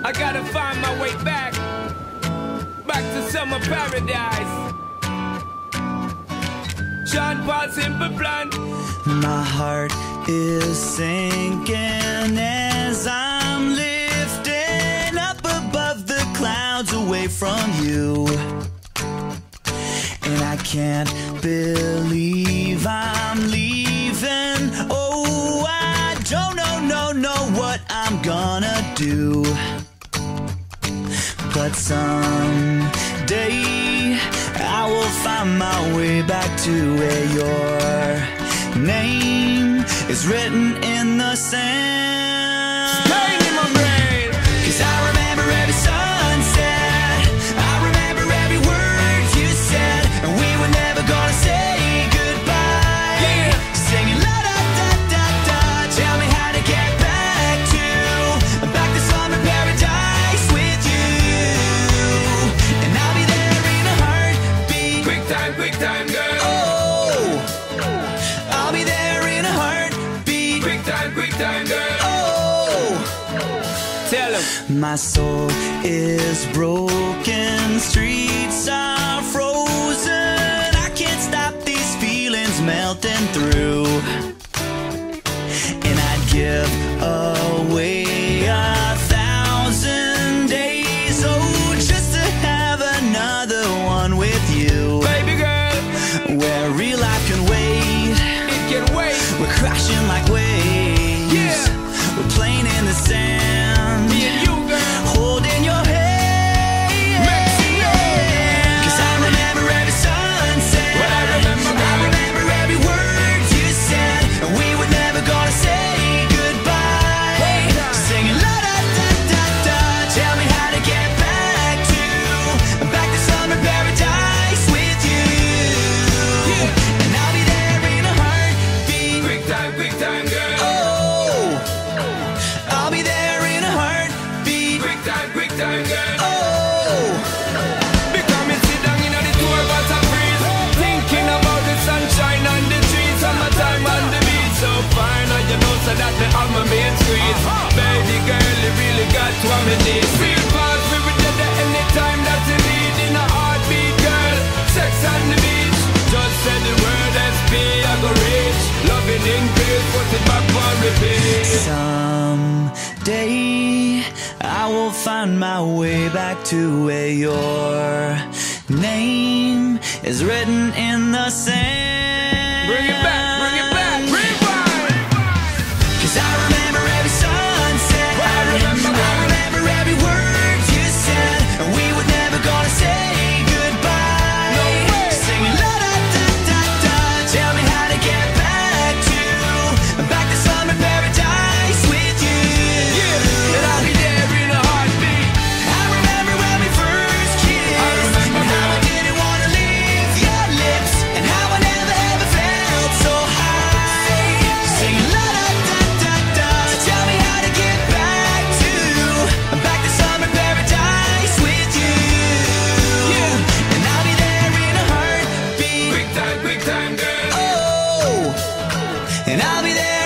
I gotta find my way back to summer paradise. Sean Paul, Simple Plan. My heart is sinking as I'm lifting up above the clouds away from you. And I can't believe I'm leaving. Oh, I don't know what I'm gonna do. But someday I will find my way back to where your name is written in the sand. Pain in my brain. 'Cause I remember every sunset, I remember every word you said, and we were never gonna say goodbye. Yeah. Singing la da da da da, tell me how to get back to summer paradise with you. And I'll be there in a heartbeat. Quick time, girl. Oh, I'll be there in a heartbeat. Quick time, girl. Oh, Tell him. my soul is broken, streets are frozen. I can't stop these feelings melting through. And I'd give away 1,000 days, oh, just to have another one with you. Baby girl, Where real life can wait, it can wait. we're crashing like waves. Yeah. We're playing in the sand, Me and you, girl. holding your hand. Mexico. 'Cause I remember every sunset, What I remember, I remember every word you said, and we were never gonna say goodbye. Singing la da da da da, tell me how to get back to summer paradise with you. And I'll be there in a heartbeat. Quick time, girl. Oh, I'll be there in a heartbeat. Quick time, girl. Oh, Because me sit down in the tour bus and freeze, thinking about the sunshine on the trees, summertime on the beach. So fine, and you know so that me have my main squeeze. Baby girl, you really got what me need. Real fast, we will get there anytime that you need. In a heartbeat, girl, sex on the beach. Just say the word SP, I go reach. Loving in peace, put it back for repeat. someday I will find my way back to where your name is written in the sand. Bring it back, rewind. 'Cause I remember every sunset, What I remember, I remember every word you said, and we were never gonna say goodbye. No way. Singing la da da da da, tell me how to get back to summer paradise with you. Yeah, and I'll be there in a heartbeat. I remember when we first kissed, I remember, and how I girl. didn't wanna leave your lips, and how I never ever felt so high. Singing la da da da da, tell me how to get back to summer paradise with you. Yeah. And I'll be there in a heartbeat. Quick time, girl. Oh, and I'll be there